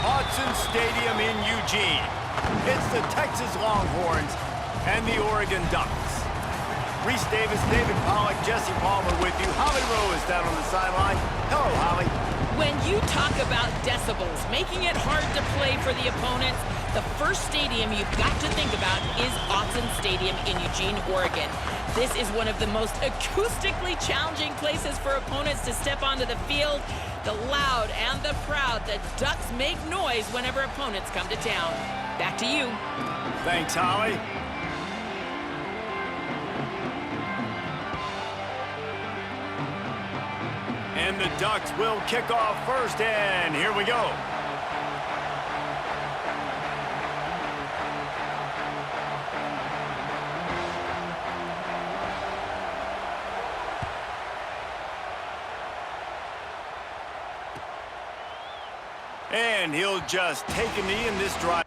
Autzen Stadium in Eugene. It's the Texas Longhorns and the Oregon Ducks. Reese Davis, David Pollack, Jesse Palmer with you. Holly Rowe is down on the sideline. Hello, Holly. When you talk about decibels, making it hard to play for the opponents, the first stadium you've got to think about is Autzen Stadium in Eugene, Oregon. This is one of the most acoustically challenging places for opponents to step onto the field. The loud and the proud, the Ducks make noise whenever opponents come to town. Back to you. Thanks, Holly. And the Ducks will kick off first, and here we go. And he'll just take a knee in this drive.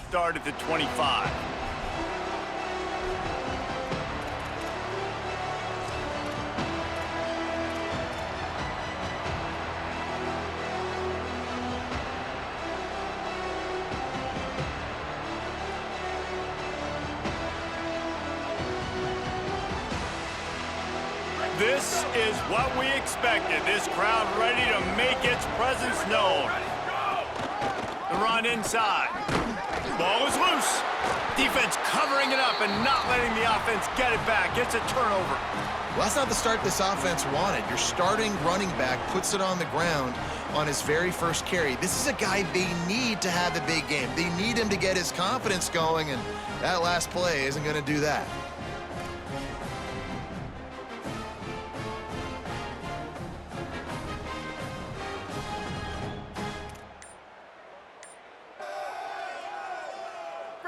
Start at the 25. This is what we expected. This crowd ready to make its presence known. The run inside. Ball is loose. Defense covering it up and not letting the offense get it back. It's a turnover. Well, that's not the start this offense wanted. Your starting running back puts it on the ground on his very first carry. This is a guy they need to have a big game. They need him to get his confidence going, and that last play isn't going to do that.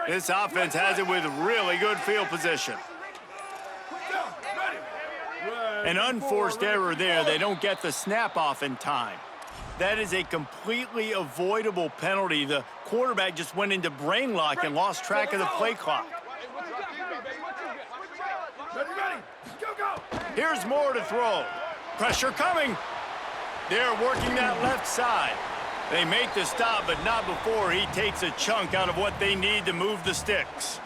This offense has it with really good field position. An unforced error there. They don't get the snap off in time. That is a completely avoidable penalty. The quarterback just went into brain lock and lost track of the play clock. Here's Moore to throw. Pressure coming. They're working that left side. They make the stop, but not before he takes a chunk out of what they need to move the sticks.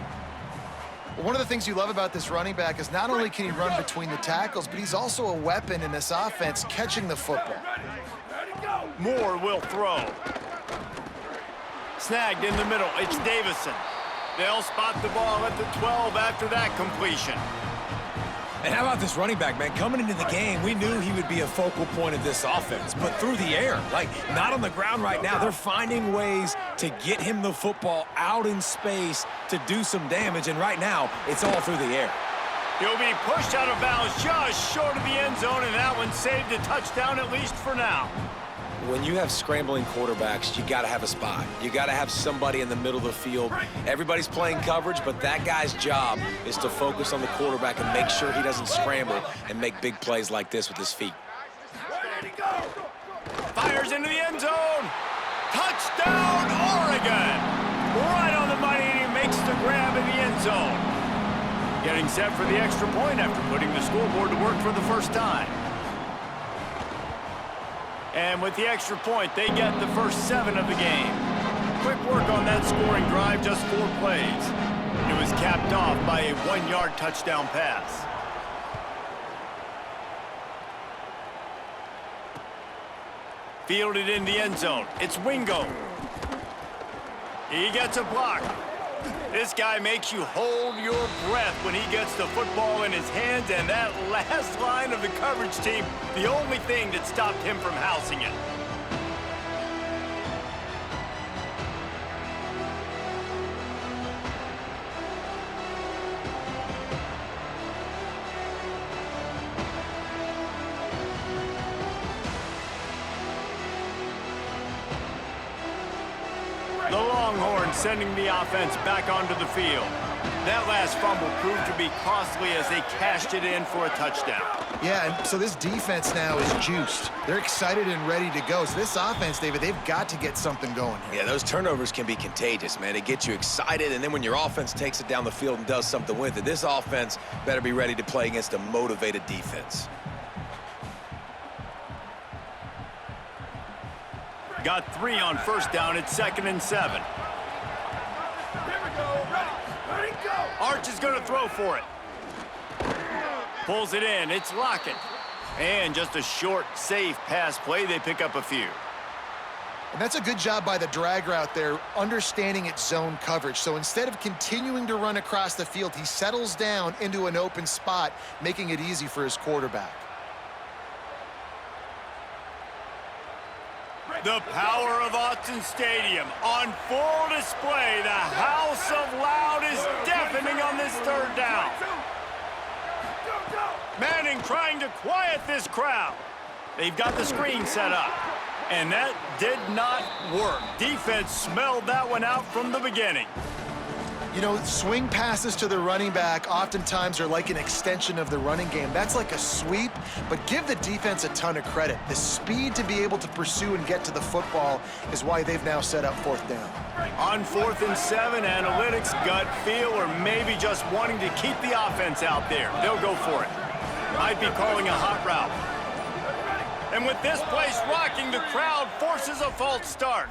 One of the things you love about this running back is not only can he run between the tackles, but he's also a weapon in this offense catching the football. Moore will throw. Snagged in the middle. It's Davison. They'll spot the ball at the 12 after that completion. And how about this running back, man? Coming into the game, we knew he would be a focal point of this offense, but through the air, like not on the ground right now. They're finding ways to get him the football out in space to do some damage, and right now, it's all through the air. He'll be pushed out of bounds just short of the end zone, and that one saved a touchdown at least for now. When you have scrambling quarterbacks, you got to have a spot. You got to have somebody in the middle of the field. Everybody's playing coverage, but that guy's job is to focus on the quarterback and make sure he doesn't scramble and make big plays like this with his feet. Fires into the end zone. Touchdown, Oregon! Right on the money, and he makes the grab in the end zone. Getting set for the extra point after putting the scoreboard to work for the first time. And with the extra point, they get the first 7 of the game. Quick work on that scoring drive, just 4 plays. It was capped off by a 1-yard touchdown pass. Fielded in the end zone. It's Wingo. He gets a block. This guy makes you hold your breath when he gets the football in his hands, and that last line of the coverage team, the only thing that stopped him from housing it. The Longhorns sending the offense back onto the field. That last fumble proved to be costly as they cashed it in for a touchdown. Yeah, and so this defense now is juiced. They're excited and ready to go. So this offense, David, they've got to get something going here. Yeah, those turnovers can be contagious, man. It gets you excited, and then when your offense takes it down the field and does something with it, this offense better be ready to play against a motivated defense. Got 3 on first down. It's 2nd and 7. Here we go. Ready, go. Arch is going to throw for it. Pulls it in. It's Lockett. And just a short, safe pass play. They pick up a few. And that's a good job by the drag route there, understanding its zone coverage. So instead of continuing to run across the field, he settles down into an open spot, making it easy for his quarterback. The power of Autzen Stadium on full display. The house of loud is deafening on this 3rd down. Manning trying to quiet this crowd. They've got the screen set up, and that did not work. Defense smelled that one out from the beginning. You know, swing passes to the running back oftentimes are like an extension of the running game. That's like a sweep, but give the defense a ton of credit. The speed to be able to pursue and get to the football is why they've now set up 4th down. On 4th and 7, analytics, gut feel, or maybe just wanting to keep the offense out there. They'll go for it. Might be calling a hot route. And with this place rocking, the crowd forces a false start.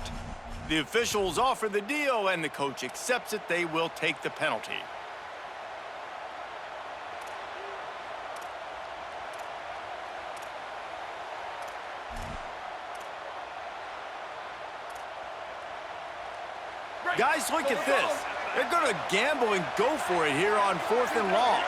The officials offer the deal, and the coach accepts it. They will take the penalty. Guys, look at this. They're going to gamble and go for it here on 4th and long.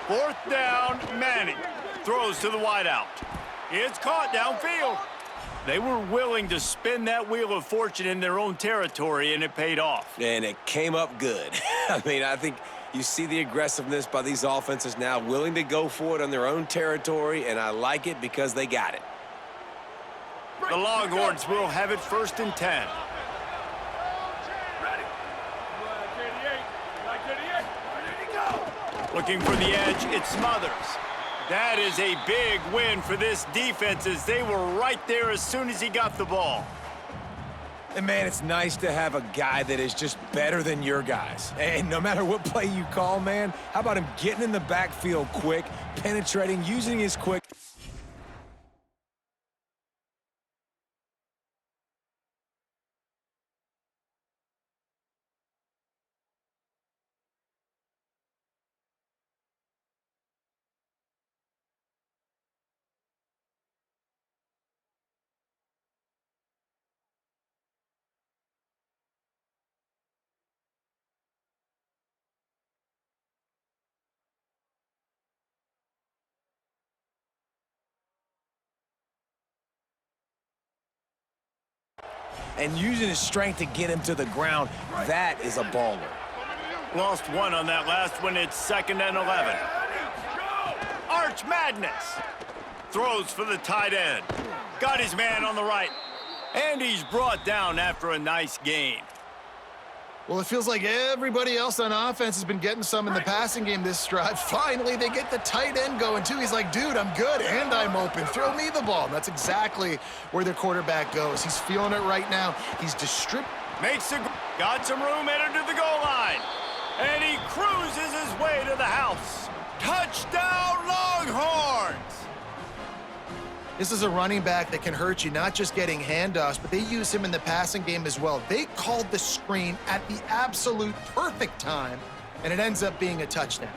Fourth down, Manning throws to the wideout. It's caught downfield. They were willing to spin that wheel of fortune in their own territory, and it paid off. And it came up good. I mean, I think you see the aggressiveness by these offenses now, willing to go for it on their own territory, and I like it because they got it. The Longhorns will have it 1st and 10. Looking for the edge, it's Smothers. That is a big win for this defense as they were right there as soon as he got the ball. And, man, it's nice to have a guy that is just better than your guys. And no matter what play you call, man, how about him getting in the backfield quick, penetrating, using his quick... and using his strength to get him to the ground, that is a baller. Lost 1 on that last one. It's 2nd and 11. Arch Madness throws for the tight end. Got his man on the right. And he's brought down after a nice gain. Well, it feels like everybody else on offense has been getting some in the passing game this drive. Finally, they get the tight end going, too. He's like, dude, I'm good, and I'm open. Throw me the ball. And that's exactly where their quarterback goes. He's feeling it right now. He's Got some room headed to the goal line. And he cruises his way to the house. Touchdown, Longhorns! This is a running back that can hurt you, not just getting handoffs, but they use him in the passing game as well. They called the screen at the absolute perfect time, and it ends up being a touchdown.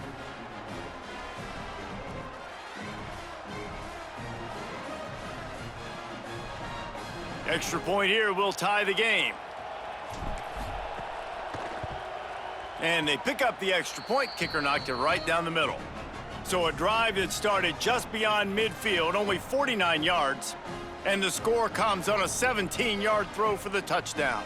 Extra point here will tie the game. And they pick up the extra point. Kicker knocked it right down the middle. So a drive that started just beyond midfield, only 49 yards, and the score comes on a 17-yard throw for the touchdown.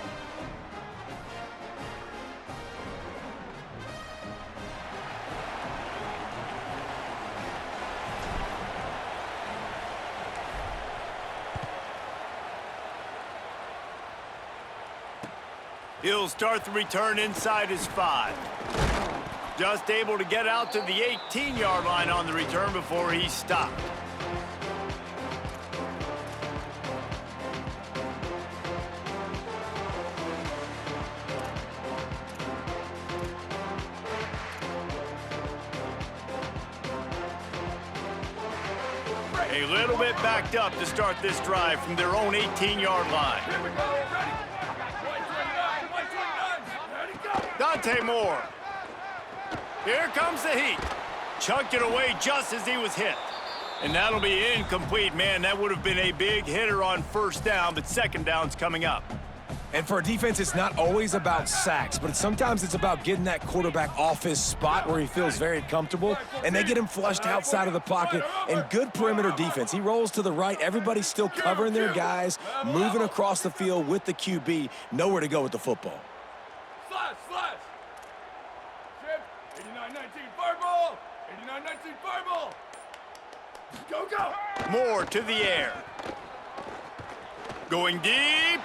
He'll start the return inside his 5. Just able to get out to the 18-yard line on the return before he stopped. A little bit backed up to start this drive from their own 18-yard line. Here we go. Ready. 129. Ready, go. Dante Moore. Here comes the heat. Chucked it away just as he was hit. And that'll be incomplete, man. That would have been a big hitter on first down, but second down's coming up. And for a defense, it's not always about sacks, but sometimes it's about getting that quarterback off his spot where he feels very comfortable, and they get him flushed outside of the pocket, and good perimeter defense. He rolls to the right. Everybody's still covering their guys, moving across the field with the QB, nowhere to go with the football. Slash. Shift. 89-19 fireball. 89-19 fireball. Go. Moore to the air. Going deep.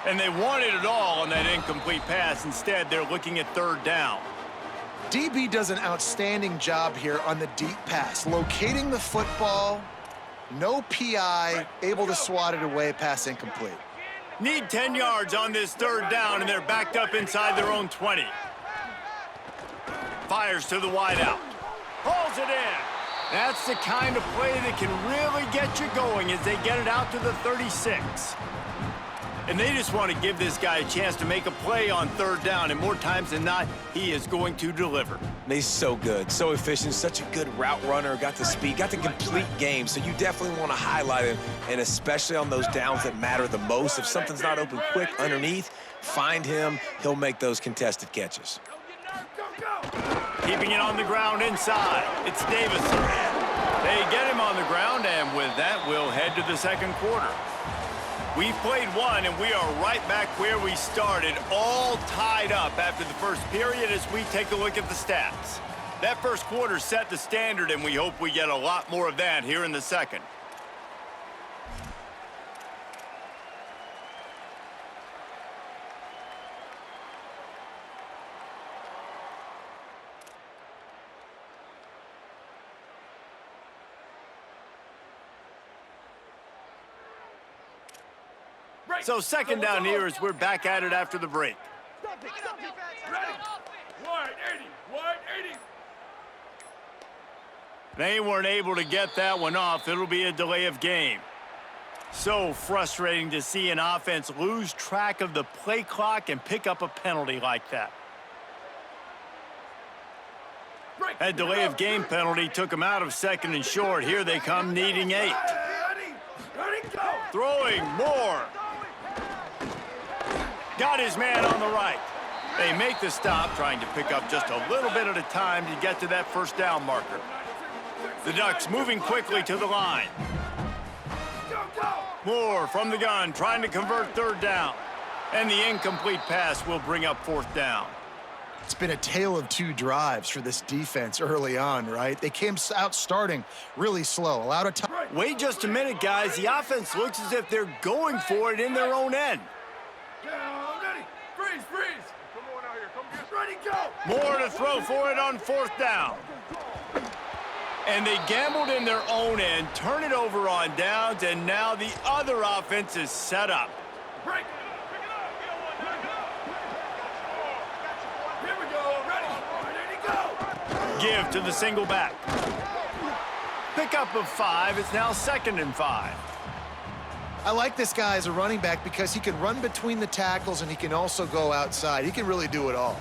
And they wanted it all on that incomplete pass. Instead, they're looking at third down. DB does an outstanding job here on the deep pass, locating the football, no PI, able to swat it away, pass incomplete. Need 10 yards on this third down, and they're backed up inside their own 20. Fires to the wideout. Hauls it in. That's the kind of play that can really get you going as they get it out to the 36. And they just want to give this guy a chance to make a play on third down, and more times than not, he is going to deliver. And he's so good, so efficient, such a good route runner, got the speed, got the complete game, so you definitely want to highlight him, and especially on those downs that matter the most. If something's not open quick underneath, find him. He'll make those contested catches. Go. Keeping it on the ground inside. It's Davison. They get him on the ground, and with that, we'll head to the second quarter. We've played one, and we are right back where we started, all tied up after the first period as we take a look at the stats. That first quarter set the standard, and we hope we get a lot more of that here in the second. So second down here as we're back at it after the break. Ready. Wide 80. Wide 80. They weren't able to get that one off. It'll be a delay of game. So frustrating to see an offense lose track of the play clock and pick up a penalty like that. That delay of game penalty took them out of second and short. Here they come needing 8. Ready, go. Throwing Moore. Got his man on the right. They make the stop, trying to pick up just a little bit at a time to get to that first down marker. The Ducks moving quickly to the line. Go. Moore from the gun, trying to convert third down. And the incomplete pass will bring up fourth down. It's been a tale of two drives for this defense early on, right? They came out starting really slow, allowed a time. Wait just a minute, guys. The offense looks as if they're going for it in their own end. Down, ready. Freeze. Come on out here. Come get ready, go. Moore to throw for it on fourth down. And they gambled in their own end, turn it over on downs, and now the other offense is set up. Break. Here we go. Ready, go. Give to the single back. Pickup of 5. It's now 2nd and 5. I like this guy as a running back because he can run between the tackles and he can also go outside. He can really do it all.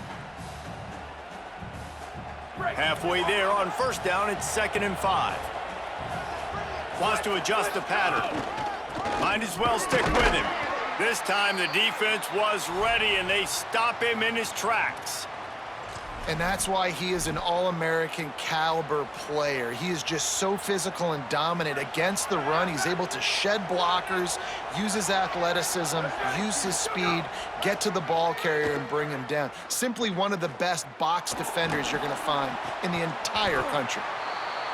Halfway there on 1st down, it's 2nd and 5. Wants to adjust the pattern. Might as well stick with him. This time the defense was ready and they stop him in his tracks. And that's why he is an All-American caliber player. He is just so physical and dominant against the run. He's able to shed blockers, use his athleticism, use his speed, get to the ball carrier and bring him down. Simply one of the best box defenders you're going to find in the entire country.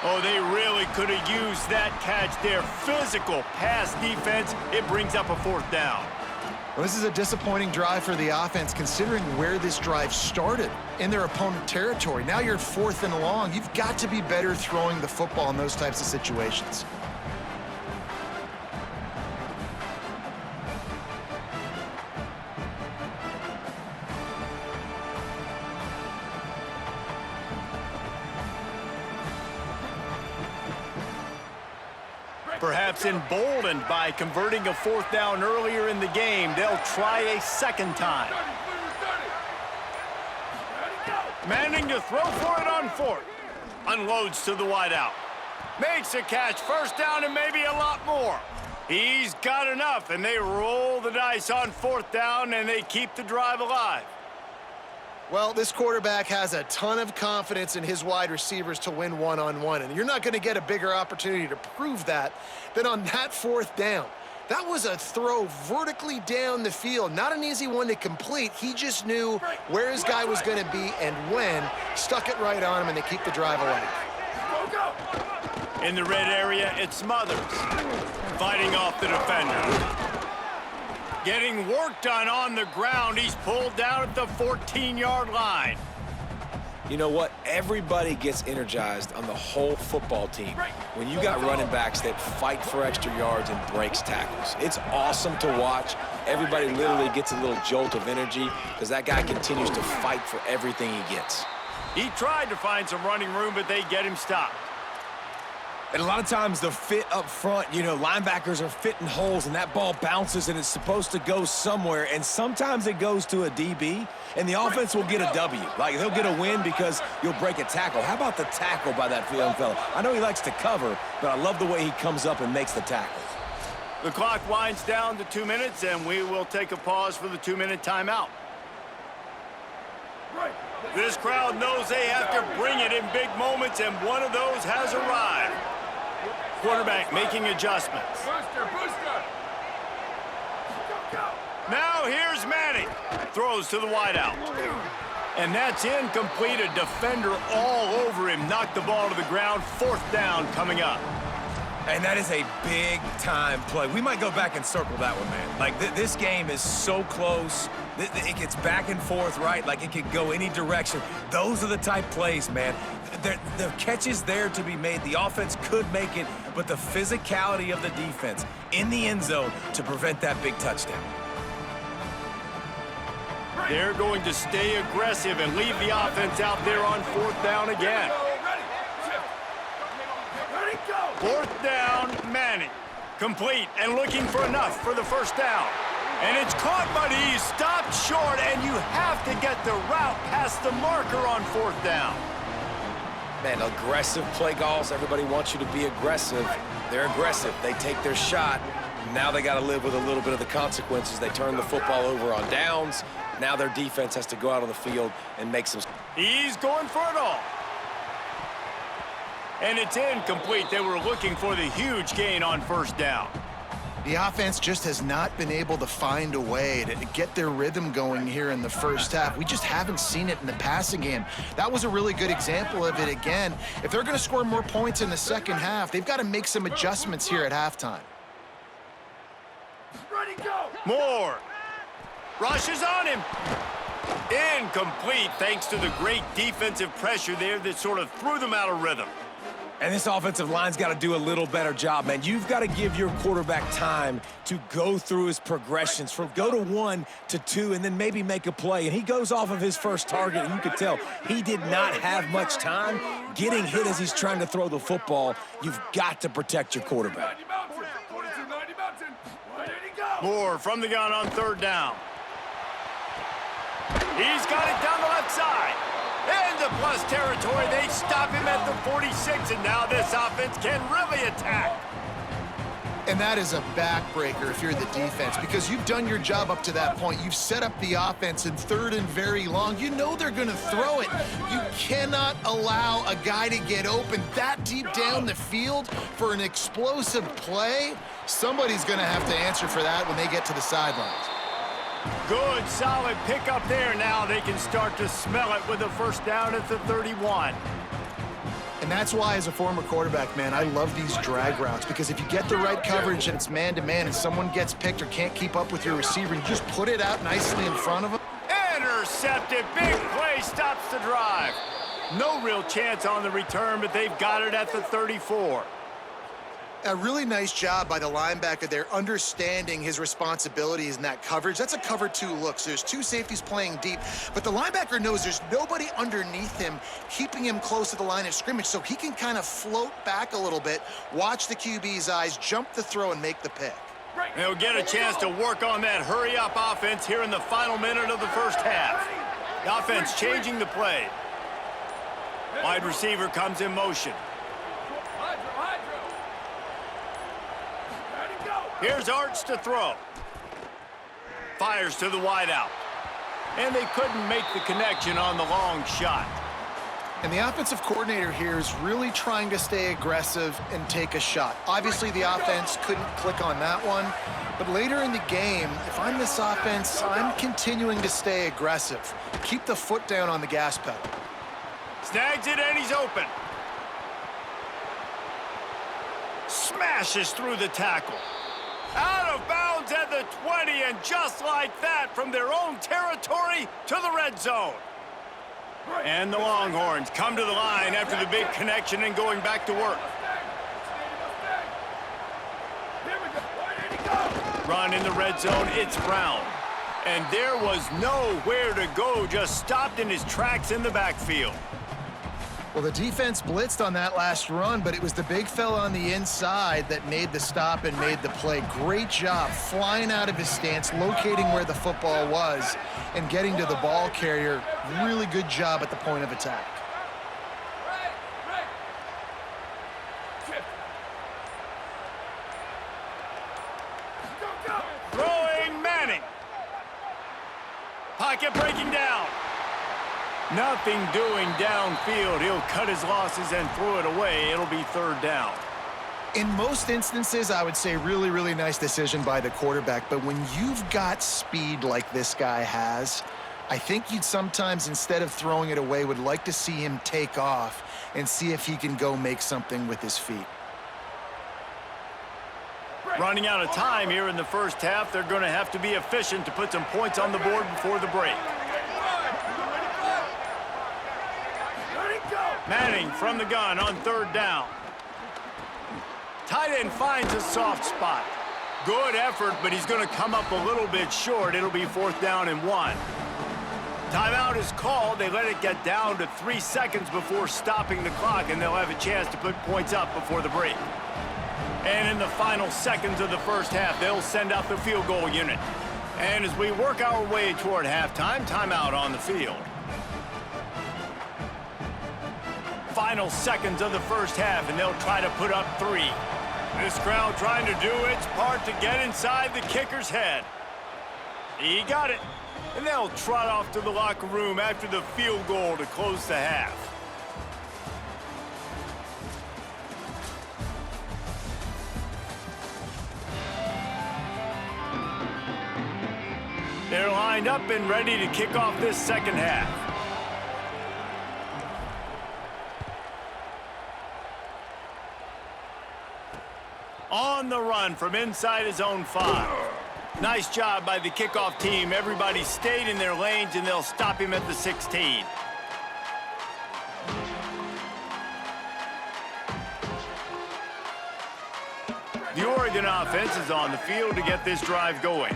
Oh, they really could have used that catch there. Physical pass defense. It brings up a 4th down. Well, this is a disappointing drive for the offense considering where this drive started in their opponent territory. Now you're 4th and long. You've got to be better throwing the football in those types of situations. Perhaps emboldened by converting a 4th down earlier in the game, they'll try a 2nd time. Manning to throw for it on 4th. Unloads to the wideout. Makes a catch, 1st down and maybe a lot more. He's got enough, and they roll the dice on 4th down, and they keep the drive alive. Well, this quarterback has a ton of confidence in his wide receivers to win one-on-one, and you're not going to get a bigger opportunity to prove that than on that 4th down. That was a throw vertically down the field. Not an easy one to complete. He just knew where his guy was going to be and when, stuck it right on him, and they keep the drive alive. In the red area, it's Smothers fighting off the defender. Getting work done on the ground. He's pulled down at the 14-yard line. You know what? Everybody gets energized on the whole football team when you got running backs that fight for extra yards and breaks tackles. It's awesome to watch. Everybody literally gets a little jolt of energy because that guy continues to fight for everything he gets. He tried to find some running room, but they get him stopped. And a lot of times the fit up front, you know, linebackers are fitting holes and that ball bounces and it's supposed to go somewhere. And sometimes it goes to a DB and the offense will get a W. Like they'll get a win because you'll break a tackle. How about the tackle by that young fella? I know he likes to cover, but I love the way he comes up and makes the tackle. The clock winds down to 2 minutes and we will take a pause for the 2-minute timeout. This crowd knows they have to bring it in big moments and one of those has arrived. Quarterback making adjustments. Now here's Manning. Throws to the wideout. And that's incomplete. A defender all over him. Knocked the ball to the ground. 4th down coming up. And that is a big-time play. We might go back and circle that one, man. Like, this game is so close. It gets back and forth, right? Like, it could go any direction. Those are the type plays, man. The catch is there to be made. The offense could make it, but the physicality of the defense in the end zone to prevent that big touchdown. They're going to stay aggressive and leave the offense out there on 4th down again. 4th down, Manning. Complete and looking for enough for the 1st down. And it's caught, but he's stopped short, and you have to get the route past the marker on 4th down. Man, aggressive play calls. Everybody wants you to be aggressive. They're aggressive. They take their shot. Now they got to live with a little bit of the consequences. They turn the football over on downs. Now their defense has to go out on the field and make some... He's going for it all. And it's incomplete. They were looking for the huge gain on 1st down. The offense just has not been able to find a way to get their rhythm going here in the 1st half. We just haven't seen it in the passing game. That was a really good example of it again. If they're going to score more points in the 2nd half, they've got to make some adjustments here at halftime. Moore rushes on him. Incomplete thanks to the great defensive pressure there that sort of threw them out of rhythm. And this offensive line's got to do a little better job, man. You've got to give your quarterback time to go through his progressions, from go to 1 to 2, and then maybe make a play. And he goes off of his first target, and you could tell he did not have much time getting hit as he's trying to throw the football. You've got to protect your quarterback. Moore from the gun on third down. He's got it down the left side. Into plus territory. They stop him at the 46, and now this offense can really attack. And that is a backbreaker if you're the defense, because you've done your job up to that point. You've set up the offense in third and very long. You know they're going to throw it. You cannot allow a guy to get open that deep down the field for an explosive play. Somebody's going to have to answer for that when they get to the sidelines. Good, solid pickup there. Now they can start to smell it with a first down at the 31. And that's why, as a former quarterback, man, I love these drag routes, because if you get the right coverage and it's man-to-man and someone gets picked or can't keep up with your receiver, you just put it out nicely in front of them. Intercepted. Big play stops the drive. No real chance on the return, but they've got it at the 34. A really nice job by the linebacker there, understanding his responsibilities in that coverage. That's a cover 2 look, so there's 2 safeties playing deep, but the linebacker knows there's nobody underneath him keeping him close to the line of scrimmage, so he can kind of float back a little bit, watch the QB's eyes, jump the throw, and make the pick. They'll get a chance to work on that hurry-up offense here in the final minute of the first half. The offense changing the play. Wide receiver comes in motion. Here's Arts to throw. Fires to the wideout. And they couldn't make the connection on the long shot. And the offensive coordinator here is really trying to stay aggressive and take a shot. Obviously, the offense couldn't click on that one. But later in the game, if I'm this offense, I'm continuing to stay aggressive. Keep the foot down on the gas pedal. Snags it, and he's open. Smashes through the tackle. Out of bounds at the 20, and just like that, from their own territory to the red zone. And the Longhorns come to the line after the big connection and going back to work. Run in the red zone, it's Brown. And there was nowhere to go, just stopped in his tracks in the backfield. Well, the defense blitzed on that last run, but it was the big fella on the inside that made the stop and made the play. Great job flying out of his stance, locating where the football was, and getting to the ball carrier. Really good job at the point of attack. Throwing Manning. Pocket breaking down. Nothing doing downfield. He'll cut his losses and throw it away. It'll be third down. In most instances, I would say really, really nice decision by the quarterback. But when you've got speed like this guy has, I think you'd sometimes, instead of throwing it away, would like to see him take off and see if he can go make something with his feet. Running out of time here in the first half. They're going to have to be efficient to put some points on the board before the break. Manning from the gun on third down. Tight end finds a soft spot. Good effort, but he's going to come up a little bit short. It'll be fourth down and 1. Timeout is called. They let it get down to 3 seconds before stopping the clock, and they'll have a chance to put points up before the break. And in the final seconds of the first half, they'll send out the field goal unit. And as we work our way toward halftime, timeout on the field. Final seconds of the first half, and they'll try to put up 3. This crowd trying to do its part to get inside the kicker's head. He got it, and they'll trot off to the locker room after the field goal to close the half. They're lined up and ready to kick off this second half. On the run from inside his own 5. Nice job by the kickoff team. Everybody stayed in their lanes, and they'll stop him at the 16. The Oregon offense is on the field to get this drive going.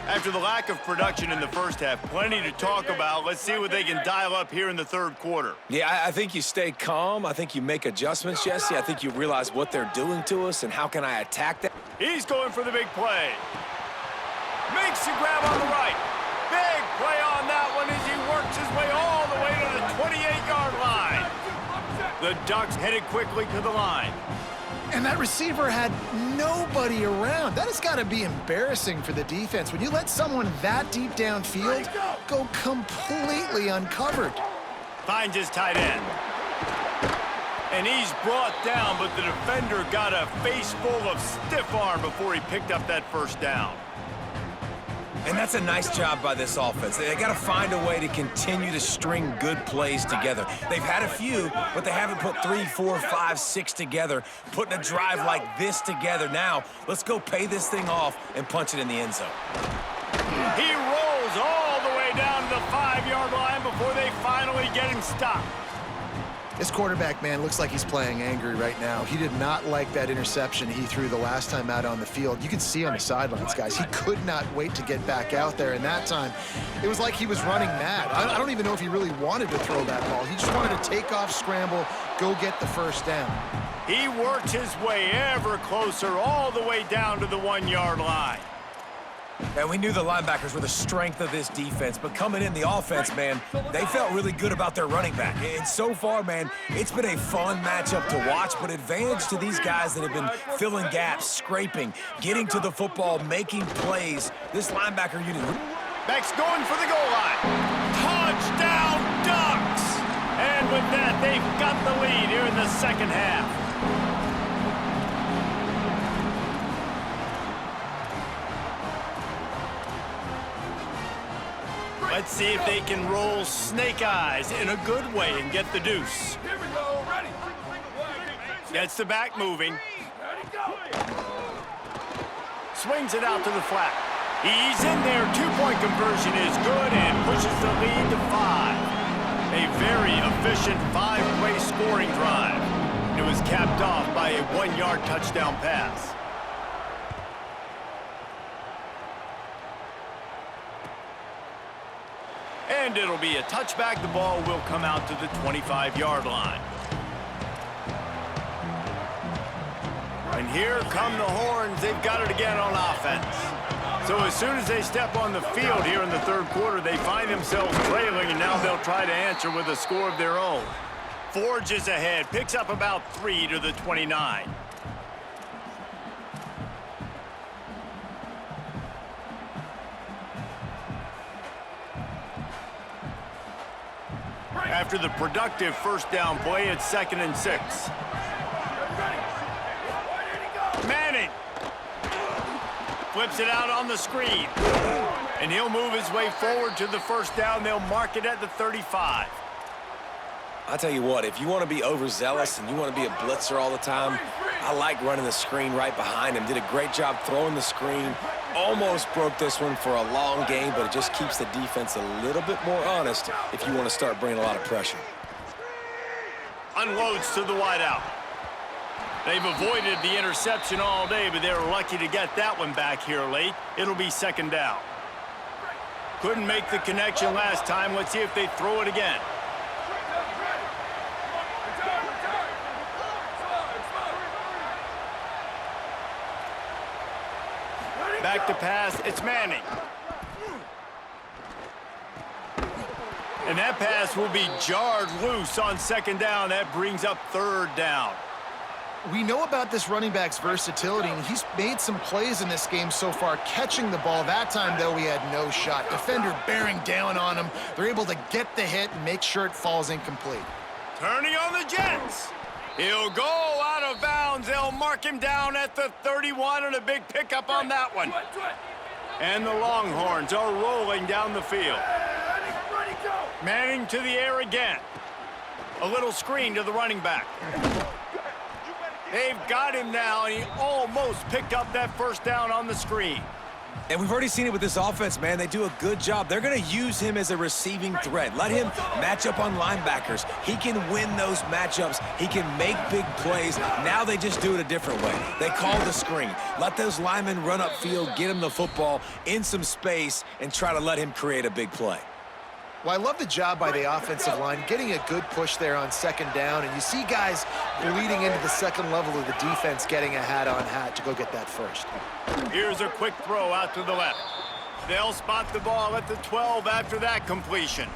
After the lack of production in the first half, plenty to talk about. Let's see what they can dial up here in the third quarter. Yeah, I think you stay calm. I think you make adjustments, Jesse. I think you realize what they're doing to us and how can I attack that. He's going for the big play. Makes the grab on the right. Big play on that one as he works his way all the way to the 28-yard line. The Ducks headed quickly to the line. And that receiver had nobody around. That has got to be embarrassing for the defense. When you let someone that deep downfield go completely uncovered. Finds his tight end. And he's brought down, but the defender got a face full of stiff arm before he picked up that first down. And that's a nice job by this offense. They got to find a way to continue to string good plays together. They've had a few, but they haven't put 3, 4, 5, 6 together, putting a drive like this together. Now, let's go pay this thing off and punch it in the end zone. He rolls all the way down to the 5-yard line before they finally get him stopped. This quarterback, man, looks like he's playing angry right now. He did not like that interception he threw the last time out on the field. You can see on the sidelines, guys, he could not wait to get back out there. And that time, it was like he was running mad. I don't even know if he really wanted to throw that ball. He just wanted to take off, scramble, go get the first down. He worked his way ever closer all the way down to the 1-yard line. And we knew the linebackers were the strength of this defense, but coming in the offense, man, they felt really good about their running back. And so far, man, it's been a fun matchup to watch, but advantage to these guys that have been filling gaps, scraping, getting to the football, making plays. This linebacker unit. Beck's going for the goal line. Touchdown, Ducks! And with that, they've got the lead here in the second half. Let's see if they can roll snake eyes in a good way and get the deuce. Here we go. Ready. Gets the back moving. Swings it out to the flat. He's in there. 2-point conversion is good and pushes the lead to 5. A very efficient 5-play scoring drive. It was capped off by a 1-yard touchdown pass. And it'll be a touchback. The ball will come out to the 25-yard line. And here come the horns. They've got it again on offense. So as soon as they step on the field here in the third quarter, they find themselves trailing, and now they'll try to answer with a score of their own. Forges ahead, picks up about 3 to the 29. After the productive first down play, it's 2nd and 6. Manning flips it out on the screen. And he'll move his way forward to the first down. They'll mark it at the 35. I'll tell you what, if you want to be overzealous and you want to be a blitzer all the time, I like running the screen right behind him. Did a great job throwing the screen. Almost broke this one for a long game, but it just keeps the defense a little bit more honest if you want to start bringing a lot of pressure. Unloads to the wideout. They've avoided the interception all day, but they're lucky to get that one back here late. It'll be 2nd down. Couldn't make the connection last time. Let's see if they throw it again. Back to pass, it's Manning. And that pass will be jarred loose on 2nd down. That brings up 3rd down. We know about this running back's versatility, and he's made some plays in this game so far, catching the ball. That time, though, he had no shot. Defender bearing down on him. They're able to get the hit and make sure it falls incomplete. Turning on the Jets. He'll go out of bounds. They'll mark him down at the 31, and a big pickup on that one. And the Longhorns are rolling down the field. Manning to the air again. A little screen to the running back. They've got him now, and he almost picked up that first down on the screen. And we've already seen it with this offense, man. They do a good job. They're going to use him as a receiving threat. Let him match up on linebackers. He can win those matchups. He can make big plays. Now they just do it a different way. They call the screen. Let those linemen run upfield, get him the football in some space, and try to let him create a big play. Well, I love the job by the offensive line, getting a good push there on second down, and you see guys bleeding into the second level of the defense getting a hat-on-hat to go get that first. Here's a quick throw out to the left. They'll spot the ball at the 12 after that completion.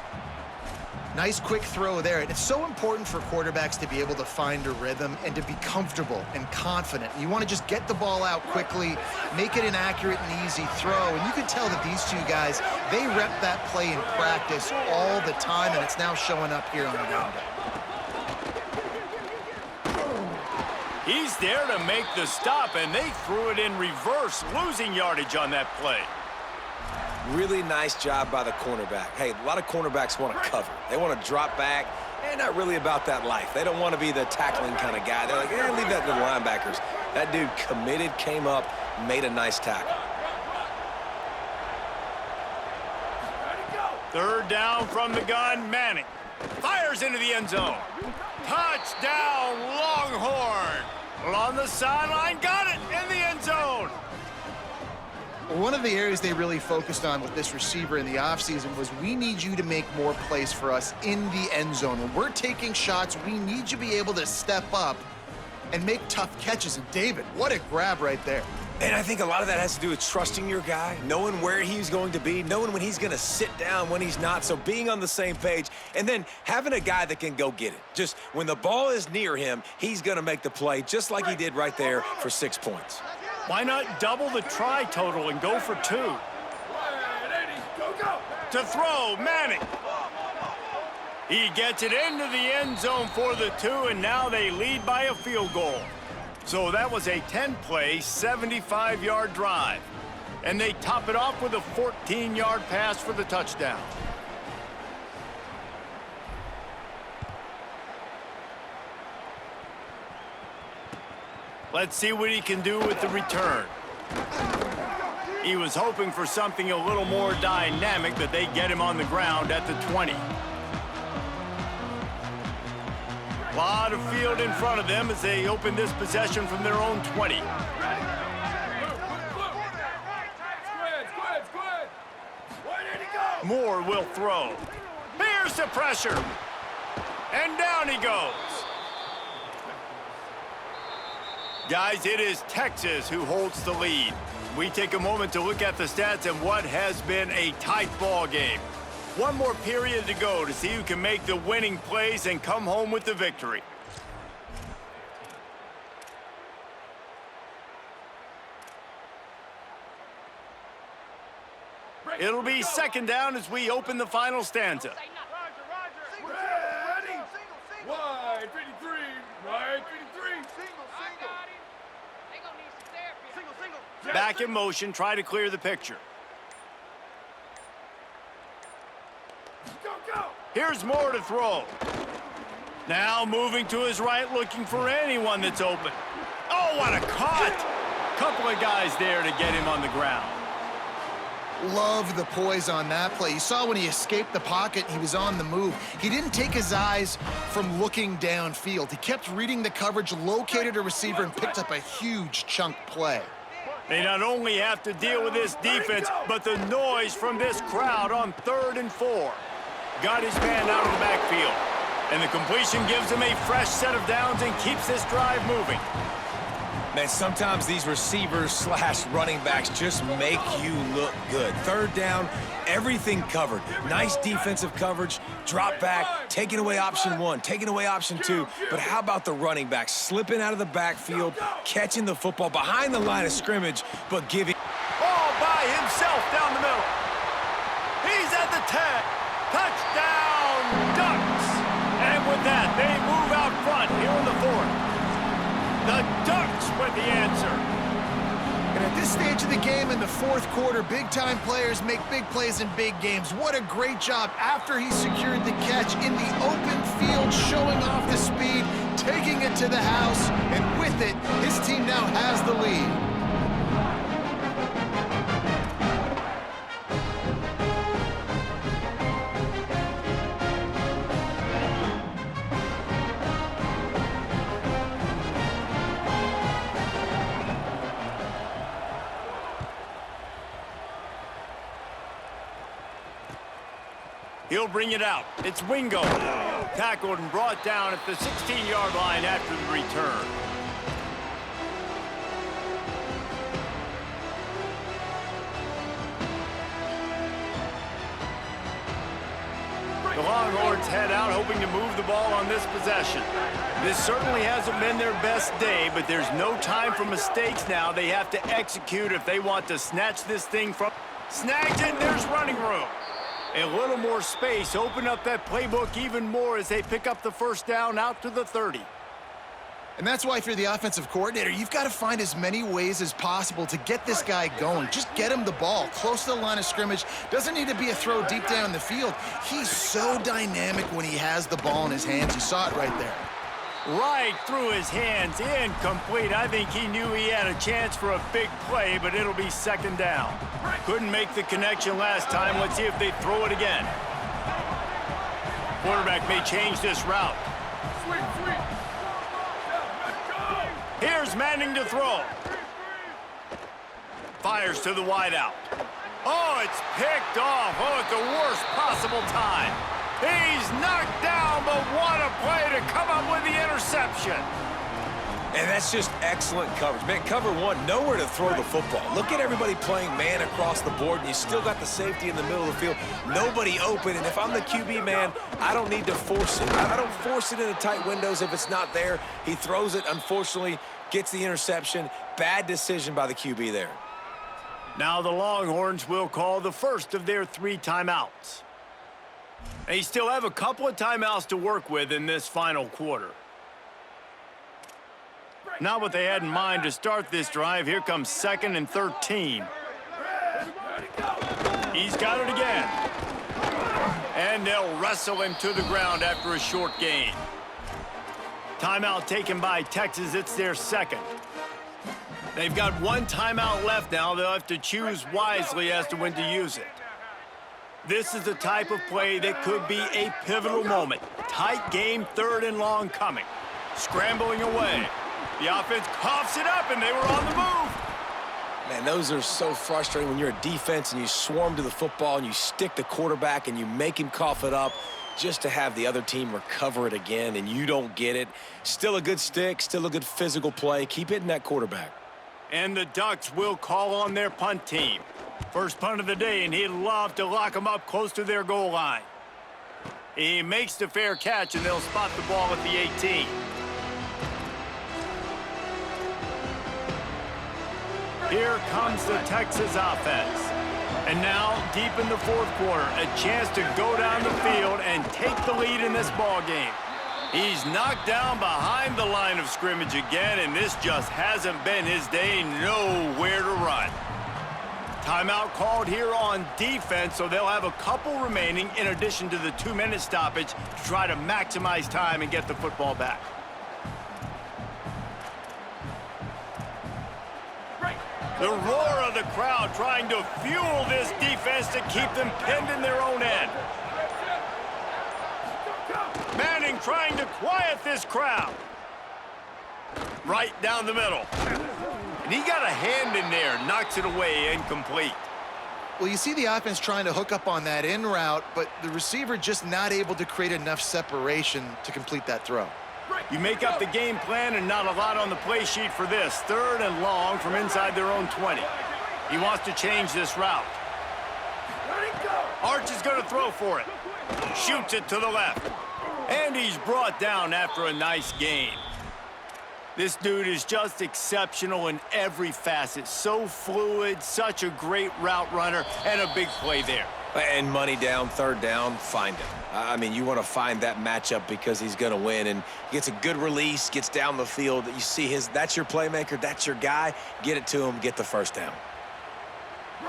Nice quick throw there, and it's so important for quarterbacks to be able to find a rhythm and to be comfortable and confident. You want to just get the ball out quickly, make it an accurate and easy throw, and you can tell that these two guys, they rep that play in practice all the time, and it's now showing up here on the ground. He's there to make the stop, and they threw it in reverse, losing yardage on that play. Really nice job by the cornerback. Hey, a lot of cornerbacks want to cover. They want to drop back. They're not really about that life. They don't want to be the tackling kind of guy. They're like, yeah, leave that to the linebackers. That dude committed, came up, made a nice tackle. Third down from the gun, Manning. Fires into the end zone. Touchdown, Longhorn. Along the sideline, got it in the end zone. One of the areas they really focused on with this receiver in the offseason was we need you to make more plays for us in the end zone. When we're taking shots, we need you to be able to step up and make tough catches. And David, what a grab right there. And I think a lot of that has to do with trusting your guy, knowing where he's going to be, knowing when he's going to sit down, when he's not, so being on the same page, and then having a guy that can go get it. Just when the ball is near him, he's going to make the play just like he did right there for 6 points. Why not double the try total and go for 2? To throw, Manning. He gets it into the end zone for the 2, and now they lead by a field goal. So that was a 10-play, 75-yard drive. And they top it off with a 14-yard pass for the touchdown. Let's see what he can do with the return. He was hoping for something a little more dynamic, but they get him on the ground at the 20. A lot of field in front of them as they open this possession from their own 20. Moore will throw. Here's the pressure. And down he goes. Guys, it is Texas who holds the lead. We take a moment to look at the stats and what has been a tight ball game. One more period to go to see who can make the winning plays and come home with the victory. It'll be second down as we open the final stanza. Ready! Wide 53, wide 53. Back in motion, try to clear the picture. Here's Moore to throw. Now moving to his right, looking for anyone that's open. Oh, what a cut! Couple of guys there to get him on the ground. Love the poise on that play. You saw when he escaped the pocket, he was on the move. He didn't take his eyes from looking downfield. He kept reading the coverage, located a receiver, and picked up a huge chunk play. They not only have to deal with this defense, but the noise from this crowd on 3rd and 4. Got his man out of the backfield. And the completion gives him a fresh set of downs and keeps this drive moving. Man, sometimes these receivers / running backs just make you look good. 3rd down, everything covered. Nice defensive coverage, drop back, taking away option 1, taking away option 2. But how about the running back slipping out of the backfield, catching the football behind the line of scrimmage, but giving... All by himself down the middle. He's at the 10. Touchdown, Ducks. And with that, they move out front here in the 4th. The Ducks with the answer. And at this stage of the game in the 4th quarter, big-time players make big plays in big games. What a great job after he secured the catch in the open field, showing off the speed, taking it to the house, and with it, his team now has the lead. He'll bring it out. It's Wingo. Tackled and brought down at the 16-yard line after the return. The Longhorns head out, hoping to move the ball on this possession. This certainly hasn't been their best day, but there's no time for mistakes now. They have to execute if they want to snatch this thing from... Snagged it, there's running room. A little more space, open up that playbook even more as they pick up the first down out to the 30. And that's why if you're the offensive coordinator, you've got to find as many ways as possible to get this guy going. Just get him the ball close to the line of scrimmage. Doesn't need to be a throw deep down the field. He's so dynamic when he has the ball in his hands. You saw it right there. Right through his hands, incomplete. I think he knew he had a chance for a big play, but it'll be second down. Couldn't make the connection last time. Let's see if they throw it again. Quarterback may change this route. Sweet. Here's Manning to throw. Fires to the wideout. Oh, it's picked off. Oh, at the worst possible time. He's knocked down, but what a play to come up with the interception. And that's just excellent coverage. Man, cover one, nowhere to throw the football. Look at everybody playing man across the board, and you still got the safety in the middle of the field. Nobody open, and if I'm the QB, man, I don't need to force it. I don't force it into tight windows if it's not there. He throws it, unfortunately, gets the interception. Bad decision by the QB there. Now the Longhorns will call the first of their 3 timeouts. They still have a couple of timeouts to work with in this final quarter. Not what they had in mind to start this drive. Here comes 2nd and 13. He's got it again. And they'll wrestle him to the ground after a short gain. Timeout taken by Texas. It's their 2nd. They've got 1 timeout left now. They'll have to choose wisely as to when to use it. This is the type of play that could be a pivotal moment. Tight game, 3rd and long coming. Scrambling away. The offense coughs it up, and they were on the move. Man, those are so frustrating when you're a defense and you swarm to the football and you stick the quarterback and you make him cough it up just to have the other team recover it again, and you don't get it. Still a good stick, still a good physical play. Keep hitting that quarterback. And the Ducks will call on their punt team. First punt of the day, and he'd love to lock them up close to their goal line. He makes the fair catch, and they'll spot the ball at the 18. Here comes the Texas offense. And now, deep in the 4th quarter, a chance to go down the field and take the lead in this ball game. He's knocked down behind the line of scrimmage again, and this just hasn't been his day. Nowhere to run. Timeout called here on defense, so they'll have a couple remaining in addition to the 2-minute stoppage to try to maximize time and get the football back. The roar of the crowd trying to fuel this defense to keep them pinned in their own end. Manning trying to quiet this crowd. Right down the middle. And he got a hand in there, knocks it away, incomplete. Well, you see the offense trying to hook up on that in route, but the receiver just not able to create enough separation to complete that throw. You make up the game plan and not a lot on the play sheet for this. 3rd and long from inside their own 20. He wants to change this route. Arch is going to throw for it. Shoots it to the left. And he's brought down after a nice gain. This dude is just exceptional in every facet. So fluid, such a great route runner, and a big play there. And money down, 3rd down, find him. I mean, you want to find that matchup because he's going to win, and he gets a good release, gets down the field. You see that's your playmaker, that's your guy. Get it to him, get the first down.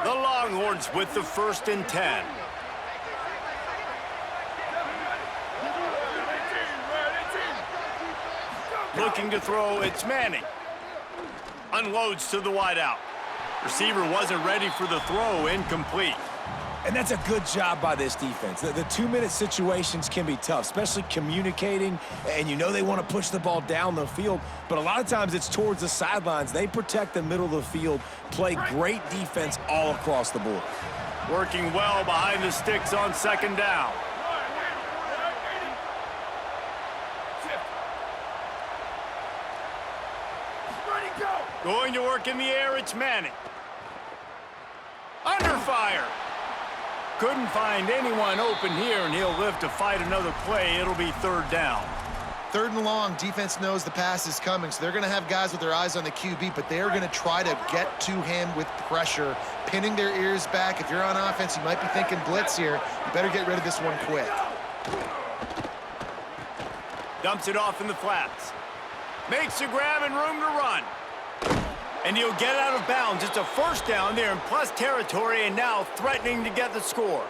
The Longhorns with the 1st and 10. Looking to throw, it's Manning. Unloads to the wideout. Receiver wasn't ready for the throw, incomplete. And that's a good job by this defense. The 2-minute situations can be tough, especially communicating, and you know they want to push the ball down the field, but a lot of times it's towards the sidelines. They protect the middle of the field, play great defense all across the board. Working well behind the sticks on 2nd down. Going to work in the air, it's Manning. Under fire. Couldn't find anyone open here, and he'll live to fight another play. It'll be third down. Third and long, defense knows the pass is coming, so they're going to have guys with their eyes on the QB, but they're going to try to get to him with pressure, pinning their ears back. If you're on offense, you might be thinking blitz here. You better get rid of this one quick. Dumps it off in the flats. Makes a grab and room to run. And he'll get out of bounds. It's a first down there in plus territory, and now threatening to get the score.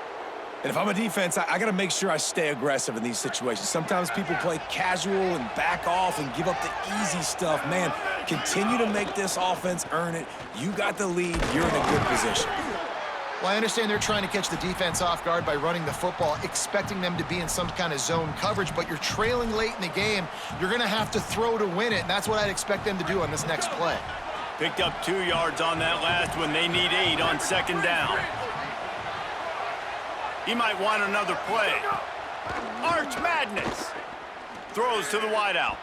And if I'm a defense, I got to make sure I stay aggressive in these situations. Sometimes people play casual and back off and give up the easy stuff. Man, continue to make this offense earn it. You got the lead. You're in a good position. Well, I understand they're trying to catch the defense off guard by running the football, expecting them to be in some kind of zone coverage, but you're trailing late in the game. You're going to have to throw to win it, and that's what I'd expect them to do on this next play. Picked up 2 yards on that last one. They need 8 on second down. He might want another play. Arch Madness. Throws to the wideout.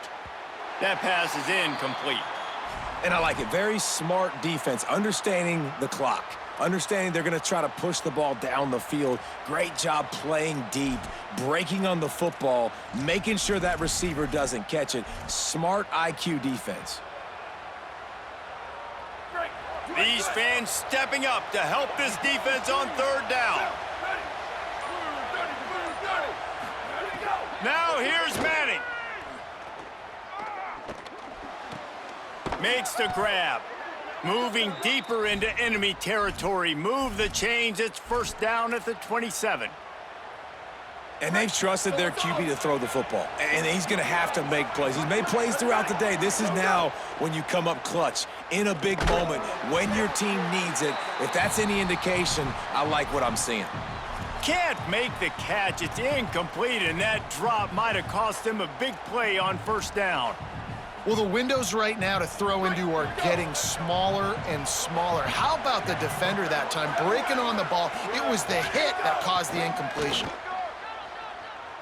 That pass is incomplete. And I like it. Very smart defense, understanding the clock. Understanding they're going to try to push the ball down the field. Great job playing deep, breaking on the football, making sure that receiver doesn't catch it. Smart IQ defense. These fans stepping up to help this defense on third down. Now here's Manning. Makes the grab. Moving deeper into enemy territory. Move the chains. It's first down at the 27. And they've trusted their QB to throw the football. And he's going to have to make plays. He's made plays throughout the day. This is now when you come up clutch in a big moment when your team needs it. If that's any indication, I like what I'm seeing. Can't make the catch. It's incomplete, and that drop might have cost him a big play on first down. Well, the windows right now to throw into are getting smaller and smaller. How about the defender that time breaking on the ball? It was the hit that caused the incompletion.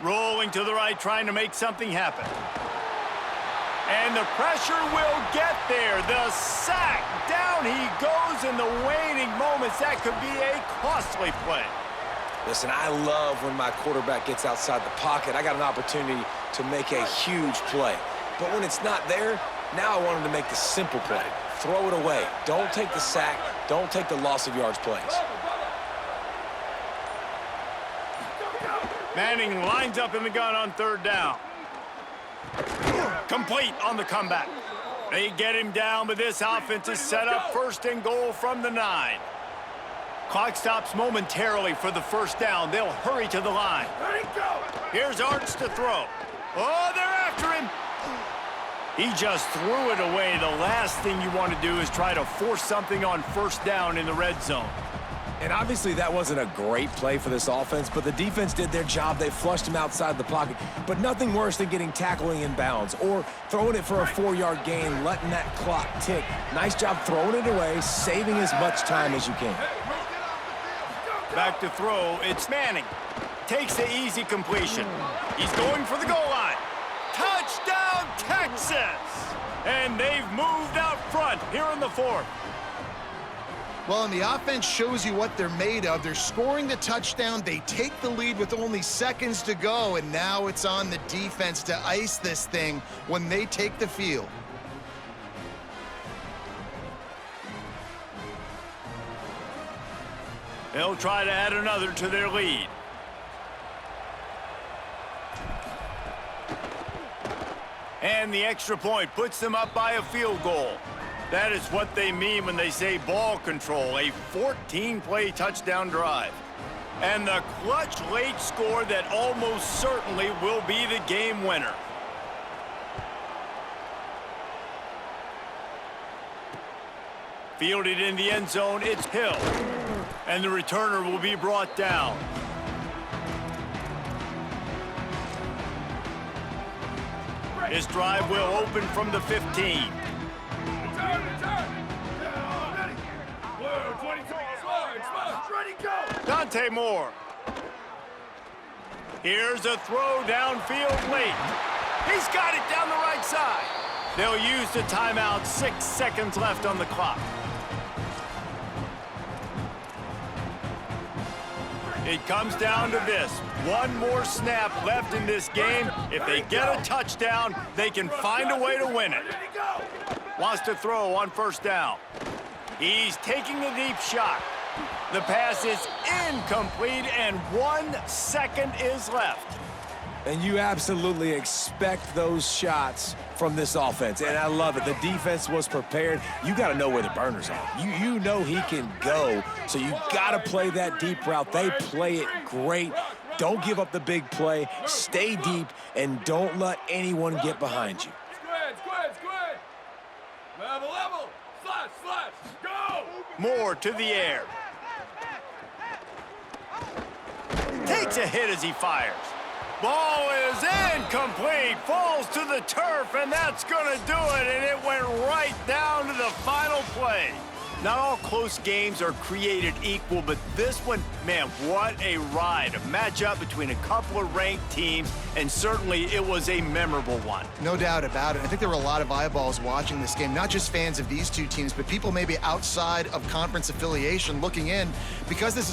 Rolling to the right, trying to make something happen. And the pressure will get there. The sack. Down he goes in the waning moments. That could be a costly play. Listen, I love when my quarterback gets outside the pocket. I got an opportunity to make a huge play. But when it's not there, now I want him to make the simple play. Throw it away. Don't take the sack. Don't take the loss of yards plays. Manning lines up in the gun on third down. Complete on the comeback. They get him down, but this offense is set up first and goal from the 9. Clock stops momentarily for the first down. They'll hurry to the line. Here's Arch to throw. Oh, they're after him. He just threw it away. The last thing you want to do is try to force something on first down in the red zone. And obviously that wasn't a great play for this offense, but the defense did their job. They flushed him outside the pocket. But nothing worse than getting tackling in bounds or throwing it for a 4-yard gain, letting that clock tick. Nice job throwing it away, saving as much time as you can. Back to throw, it's Manning. Takes the easy completion. He's going for the goal line. Touchdown, Texas! And they've moved out front here in the 4th. Well, and the offense shows you what they're made of. They're scoring the touchdown. They take the lead with only seconds to go, and now it's on the defense to ice this thing when they take the field. They'll try to add another to their lead. And the extra point puts them up by a field goal. That is what they mean when they say ball control, a 14-play touchdown drive. And the clutch late score that almost certainly will be the game winner. Fielded in the end zone, it's Hill. And the returner will be brought down. This drive will open from the 15. Dante Moore. Here's a throw downfield late. He's got it down the right side. They'll use the timeout, 6 seconds left on the clock. It comes down to this. One more snap left in this game. If they get a touchdown, they can find a way to win it. Wants to throw on first down. He's taking a deep shot. The pass is incomplete, and 1 second is left. And you absolutely expect those shots from this offense, and I love it. The defense was prepared. You got to know where the burners are. You know he can go, so you got to play that deep route. They play it great. Don't give up the big play. Stay deep, and don't let anyone get behind you. Squid. Level. Slash. Go. Moore to the air. Takes a hit as he fires. Ball is incomplete, falls to the turf, and that's going to do it, and it went right down to the final play. Not all close games are created equal, but this one, man, what a ride. A matchup between a couple of ranked teams, and certainly it was a memorable one. No doubt about it. I think there were a lot of eyeballs watching this game, not just fans of these two teams, but people maybe outside of conference affiliation looking in, because this is